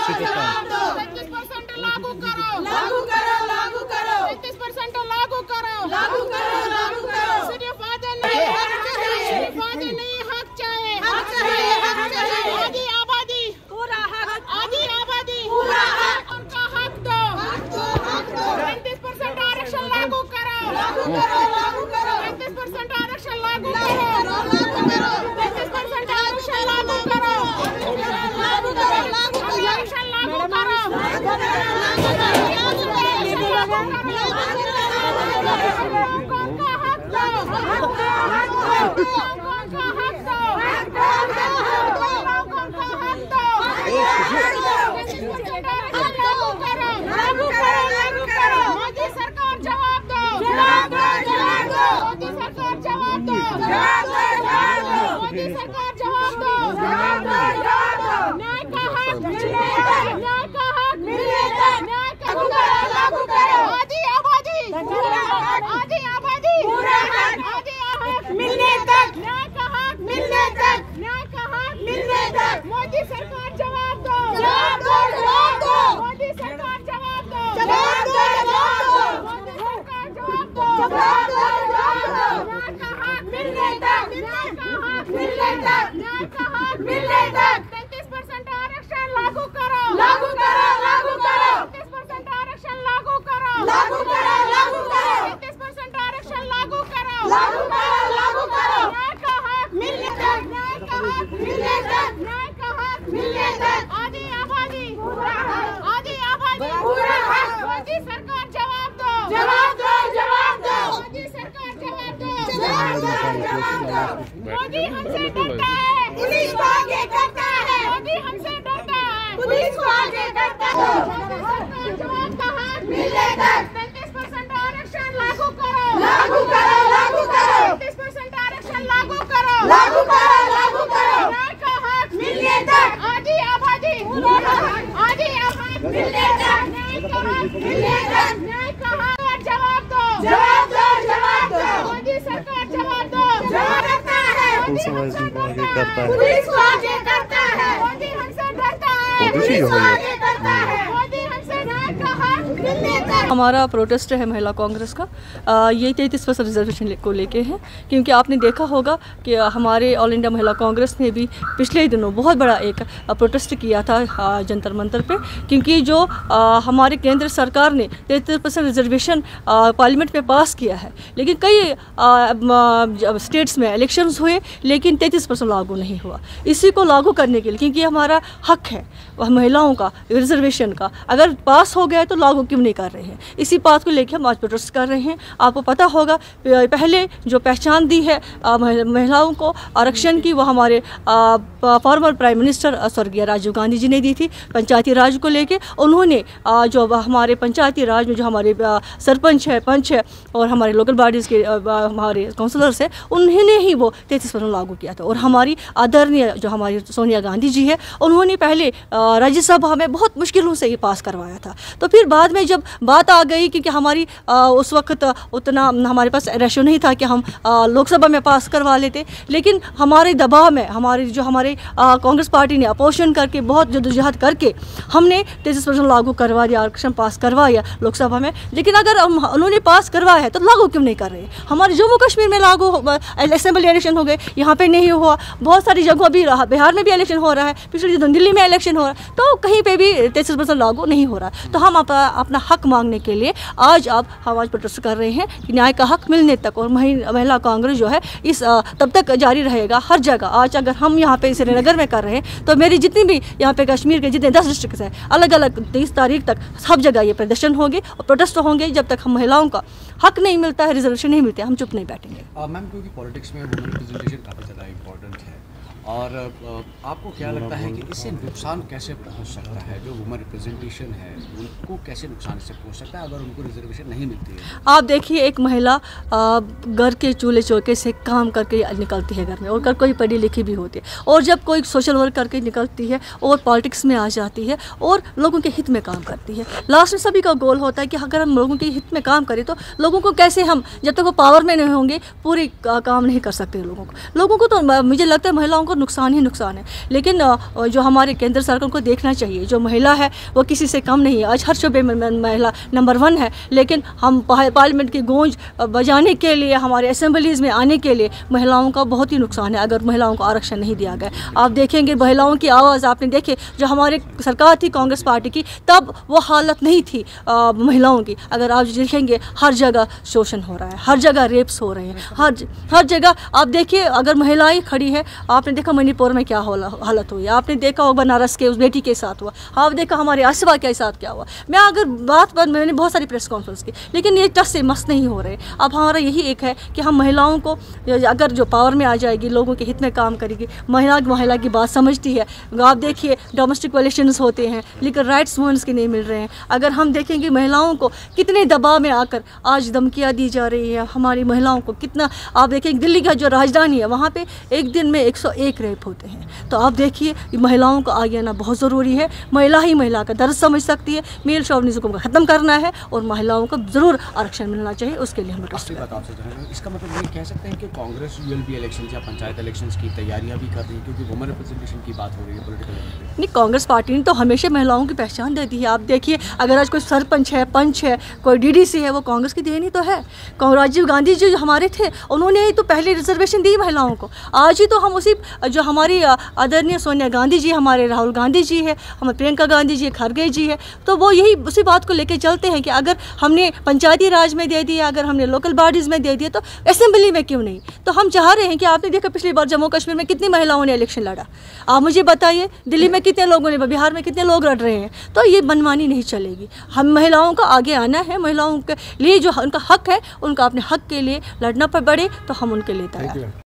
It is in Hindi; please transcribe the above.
33% लागू करो, लागू करो, लागू करो, 33% लागू करो, लागू करो, लागू करो। सिर्फ वादे नहीं, हक चाहिए, सिर्फ वादे नहीं, हक चाहिए, हक चाहिए, हक चाहिए। आधी आबादी पूरा हक, आधी आबादी पूरा हक, उनका हक दो, हक दो, हक दो। 33% आरक्षण लागू करो, लागू करो, लागू करो, 33% आरक्षण लागू करो, लागू करो, 33% आरक्षण लागू करो, लागू करो, लागू करो, आरक्षण लागू करो, लागू करो, उनका हक दो, हक दो, हक दो, उनका हक दो, हक दो, उनका हक दो, लागू करो, लागू करो, लागू करो। मोदी सरकार जवाब दो, जवाब दो, जवाब दो, मोदी सरकार जवाब दो, जवाब दो, जवाब दो, मोदी सरकार जवाब दो, जवाब दो, जवाब दो। न्याय का हक मिलेगा, न्याय का हक मिलेगा, न्याय का लागू करो। आधी आबादी पूरा हक, आधी आबादी पूरा हक, आधी हक मिलने तक, न्याय का हक मिलने तक, न्याय का हक मिलने तक। मोदी सरकार जवाब दो, जवाब दो, जवाब दो, मोदी सरकार जवाब दो, जवाब दो, जवाब दो, मोदी सरकार जवाब दो, जवाब दो, जवाब दो। न्याय का हक मिलने तक, न्याय का हक मिलने तक, न्याय का हक मिलने तक। 33% आरक्षण लागू करो, लागू करो, लागू करो, 33% आरक्षण लागू करो, लागू करो, लागू करो, 33% आरक्षण लागू करो, लागू करो, लागू करो। न्याय का हक मिलने तक, न्याय का हक मिलने तक, न्याय का हक मिलने तक। आधी आबादी पूरा हक, आधी आबादी पूरा हक। मोदी सरकार जवाब दो, जवाब दो, जवाब दो, मोदी सरकार जवाब दो, जवाब दो, जवाब दो। मोदी हमसे डरता है, पुलिस को आगे करता है, मोदी हमसे डरता है, पुलिस को आगे करता है। मोदी सरकार जवाब का हक मिलने तक 33% आरक्षण लागू करो, लागू करो, लागू करो, 33% आरक्षण लागू करो, लागू करो, लागू करो। न्याय का हक मिलने तक, आधी आबादी पूरा हक, आधी आबादी मिलने तक, न्याय का हक मिलने तक, न्याय का हक। जवाब दो, जवाब दो, जवाब दो, मोदी सरकार जवाब दो, जवाब देता है, पुलिस को आगे करता है, पुलिस को आगे करता है, मोदी हमसे डरता है, पुलिस को आगे करता है, मोदी हमसे न्याय का हक मिलने तक। हमारा प्रोटेस्ट है महिला कांग्रेस का, ये 33% रिजर्वेशन को लेके है, क्योंकि आपने देखा होगा कि हमारे ऑल इंडिया महिला कांग्रेस ने भी पिछले दिनों बहुत बड़ा एक प्रोटेस्ट किया था जंतर मंतर पे, क्योंकि जो हमारे केंद्र सरकार ने 33% रिजर्वेशन पार्लियामेंट में पास किया है, लेकिन कई स्टेट्स में इलेक्शंस हुए लेकिन 33% लागू नहीं हुआ। इसी को लागू करने के लिए, क्योंकि हमारा हक है महिलाओं का रिजर्वेशन का, अगर पास हो गया तो लागू क्यों नहीं कर रहे हैं, इसी बात को लेकर हम आज प्रोटेस्ट कर रहे हैं। आपको पता होगा पहले जो पहचान दी है महिलाओं को आरक्षण की, वो हमारे फॉर्मर प्राइम मिनिस्टर स्वर्गीय राजीव गांधी जी ने दी थी पंचायती राज को लेके। उन्होंने जो हमारे पंचायती राज में जो हमारे सरपंच है, पंच है और हमारे लोकल बॉडीज़ के हमारे काउंसलर्स है, उन्होंने ही वो 33% लागू किया था। और हमारी आदरणीय जो हमारी सोनिया गांधी जी है, उन्होंने पहले राज्यसभा में बहुत मुश्किलों से ये पास करवाया था। तो फिर बाद में जब बात आ गई, क्योंकि हमारी उस वक्त उतना हमारे पास रेशो नहीं था कि हम लोकसभा में पास करवा लेते, लेकिन हमारे दबाव में हमारे कांग्रेस पार्टी ने अपोजिशन करके बहुत जद्दोजहद करके हमने 33% लागू करवा दिया, आरक्षण पास करवाया लोकसभा में। लेकिन अगर उन्होंने पास करवाया है तो लागू क्यों नहीं कर रहे? हमारे जम्मू कश्मीर में लागू असेंबली इलेक्शन हो गए, यहाँ पे नहीं हुआ। बहुत सारी जगहों भी, बिहार में भी इलेक्शन हो रहा है, पिछले दिन दिल्ली में इलेक्शन हो रहा है, तो कहीं पे भी 33% लागू नहीं हो रहा। तो हम अपना हक मांगने के लिए आज प्रोटेस्ट कर रहे हैं कि न्याय का हक मिलने तक। और महिला कांग्रेस जो है इस तब तक जारी रहेगा हर जगह। आज अगर हम यहाँ पे श्रीनगर में कर रहे हैं, तो मेरी जितनी भी यहाँ पे कश्मीर के जितने 10 डिस्ट्रिक्ट हैं, अलग अलग 30 तारीख तक सब जगह ये प्रदर्शन होंगे और प्रोटेस्ट होंगे। जब तक हम महिलाओं का हक नहीं मिलता है, रिजर्वेशन नहीं मिलते, हम चुप नहीं बैठेंगे। मैम, क्योंकि पॉलिटिक्स में वुमेन रिप्रेजेंटेशन काफ़ी ज़्यादा इम्पोर्टेंट है, और आपको क्या लगता है कि इससे नुकसान कैसे पहुंच सकता है? जो वुमेन रिप्रेजेंटेशन है उनको कैसे नुकसान से पहुंच सकता है अगर उनको रिजर्वेशन नहीं मिलती है? आप देखिए, एक महिला घर के चूल्हे चौके से काम करके निकलती है घर में, और कोई पढ़ी लिखी भी होती है, और जब कोई सोशल वर्क करके निकलती है और पॉलिटिक्स में आ जाती है और लोगों के हित में काम करती है। लास्ट में सभी का गोल होता है कि अगर हम लोगों के हित में काम करें तो लोगों को कैसे हम, जब तक वो पावर में नहीं होंगे, पूरी काम नहीं कर सकते। लोगों को तो मुझे लगता है महिलाओं को को नुकसान ही नुकसान है। लेकिन जो हमारे केंद्र सरकार को देखना चाहिए, जो महिला है वो किसी से कम नहीं है। आज हर शोबे में महिला नंबर 1 है, लेकिन हम पार्लियामेंट की गूंज बजाने के लिए, हमारे असेंबलीज़ में आने के लिए महिलाओं का बहुत ही नुकसान है अगर महिलाओं को आरक्षण नहीं दिया गया। आप देखेंगे महिलाओं की आवाज़ आपने देखे, जो हमारे सरकार थी कांग्रेस पार्टी की, तब वो हालत नहीं थी महिलाओं की। अगर आप देखेंगे हर जगह शोषण हो रहा है, हर जगह रेप्स हो रहे हैं, हर जगह आप देखिए। अगर महिलाएं खड़ी है, आपने देखा मणिपुर में क्या हालत हुई, आपने देखा वो बनारस के उस बेटी के साथ हुआ, आप देखा हमारे आसिफा के साथ क्या हुआ। मैं अगर बात पर मैंने बहुत सारी प्रेस कॉन्फ्रेंस की, लेकिन ये टस से मस नहीं हो रहे। अब हमारा यही एक है कि हम महिलाओं को, अगर जो पावर में आ जाएगी, लोगों के हित में काम करेगी, महिला की बात समझती है। आप देखिए डोमेस्टिक वायलेशंस होते हैं, लेकिन राइट्स वुमेन्स के नहीं मिल रहे हैं। अगर हम देखेंगे महिलाओं को कितने दबाव में आकर आज धमकियाँ दी जा रही है, हमारी महिलाओं को कितना, आप देखिए दिल्ली का जो राजधानी है वहाँ पे एक दिन में 101 रेप होते हैं। तो आप देखिए महिलाओं को आगे आना बहुत ज़रूरी है। महिला ही महिला का दर्द समझ सकती है। मेल शोविनिज्म को ख़त्म करना है और महिलाओं को ज़रूर आरक्षण मिलना चाहिए, उसके लिए हम इसका मतलब ये कह सकते हैं कि कांग्रेस यूएलबी इलेक्शन या पंचायत इलेक्शंस की तैयारियां भी कर रही है, क्योंकि वुमेन रिप्रेजेंटेशन की बात हो रही है पॉलिटिकल लेवल पे। नहीं, कांग्रेस पार्टी ने तो हमेशा महिलाओं की पहचान दे दी है। आप देखिए अगर आज कोई सरपंच है, पंच है, कोई डीडीसी है, वो कांग्रेस की देन ही तो है। राजीव गांधी जी जो हमारे थे, उन्होंने ही तो पहले रिजर्वेशन दी महिलाओं को। आज ही तो हम उसी, जो हमारी आदरणीय सोनिया गांधी जी, हमारे राहुल गांधी जी है, हमारे प्रियंका गांधी जी, खड़गे जी है, तो वो यही उसी बात को लेकर चलते हैं कि अगर हमने पंचायती राज में दे दिया, अगर हमने लोकल बॉडीज़ में दे दिया, तो असेंबली में क्यों नहीं। तो हम चाह रहे हैं कि आपने देखा पिछली बार जम्मू कश्मीर में कितनी महिलाओं ने इलेक्शन लड़ा, आप मुझे बताइए दिल्ली में कितने लोगों ने, बिहार में कितने लोग लड़ रहे हैं। तो ये मनमानी नहीं चलेगी। हम महिलाओं का आगे आना है, महिलाओं के लिए जो उनका हक है, उनका अपने हक के लिए लड़ना पड़े, तो हम उनके लिए तैयार हैं।